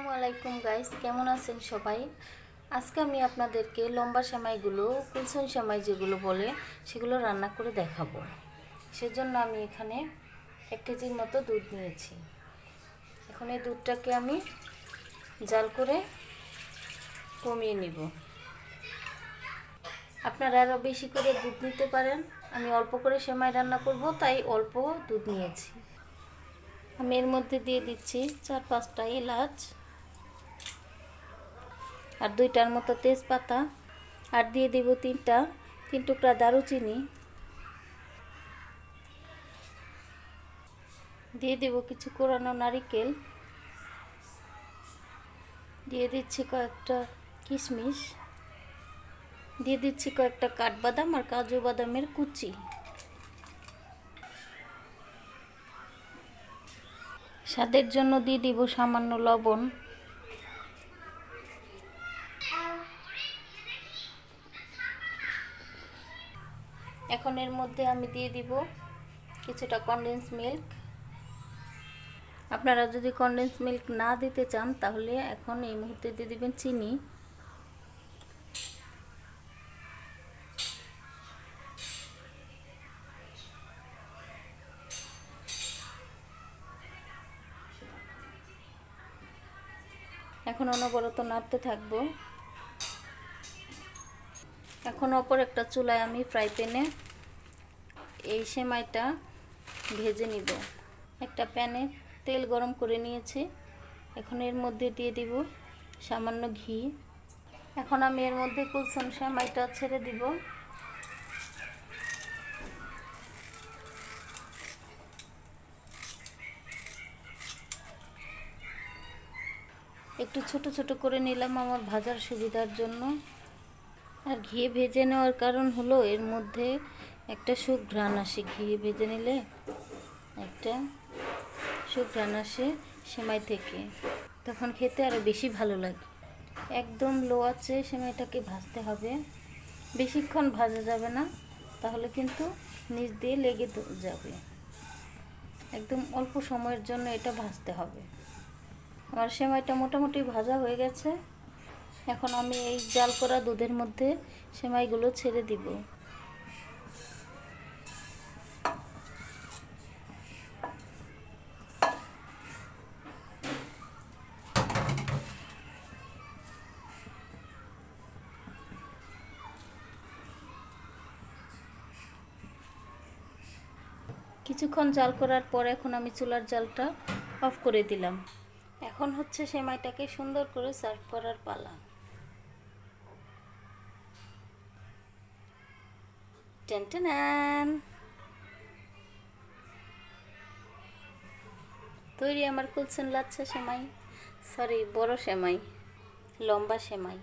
আসসালামু আলাইকুম গাইস, কেমন আছেন সবাই? আজকে আমি আপনাদেরকে লম্বা সেমাইগুলো, কুলসন সেমাই যেগুলো বলে, সেগুলো রান্না করে দেখাবো। সেজন্য আমি এখানে 1 কেজির মতো দুধ নিয়েছি। এখন এই দুধটাকে আমি জাল করে কমিয়ে নিব। আপনারা আরও বেশি করে দুধ নিতে পারেন। আমি অল্প করে সেমাই রান্না করব, তাই অল্প দুধ নিয়েছি। আমি এর মধ্যে দিয়ে দিচ্ছি 4-5টা এলাচ আর 2টার মতো তেজপাতা, আর দিয়ে দিব 3 টুকরা দারুচিনি, দিয়ে দিব কিছু কোরানো নারিকেল, দিয়ে দিচ্ছি কয়েকটা কিশমিশ, দিয়ে দিচ্ছি কয়েকটা কাঠবাদাম আর কাজু বাদামের কুচি। স্বাদের জন্য দিয়ে দিব সামান্য লবণ। এখন এর মধ্যে আমি দিয়ে দিব কিছুটা কনডেন্স মিল্ক। আপনারা যদি কনডেন্স মিল্ক না দিতে চান তাহলে এখন এই মুহূর্তে দিয়ে দিবেন চিনি। এখন অনবরত নাড়তে থাকবো। এখন অপর একটা চুলায় আমি ফ্রাই প্যানে এই সেমাইটা ভেজে নিব। একটা প্যানে তেল গরম করে নিয়েছি। এখন এর মধ্যে দিয়ে দিব সামান্য ঘি। এখন আমি এর মধ্যে কুলসন সেমাইটা ছেড়ে দিব। একটু ছোট ছোট করে নিলাম আমার ভাজার সুবিধার জন্য। আর ঘি ভেজে নেওয়ার কারণ হলো এর মধ্যে একটা সুঘ্রাণ আসে। ঘি ভেজে নিলে একটা সুঘ্রাণ আসে সেমাই থেকে, তখন খেতে আরও বেশি ভালো লাগে। একদম লো আঁচে সেমাইটাকে ভাজতে হবে, বেশিক্ষণ ভাজা যাবে না, তাহলে কিন্তু নিচ দিয়ে লেগে যাবে। একদম অল্প সময়ের জন্য এটা ভাজতে হবে। আমার সেমাইটা মোটামুটি ভাজা হয়ে গেছে। এখন আমি এই জাল করা দুধের মধ্যে সেমাইগুলো ছেড়ে দিব। কিছুক্ষণ জাল করার পর এখন আমি চুলার জালটা অফ করে দিলাম। এখন হচ্ছে সেমাইটাকে সুন্দর করে সার্ভ করার পালা। টেনটেনান, তৈরি আমার কুলসন লাচ্ছা সেমাই, সরি বড় সেমাই, লম্বা সেমাই।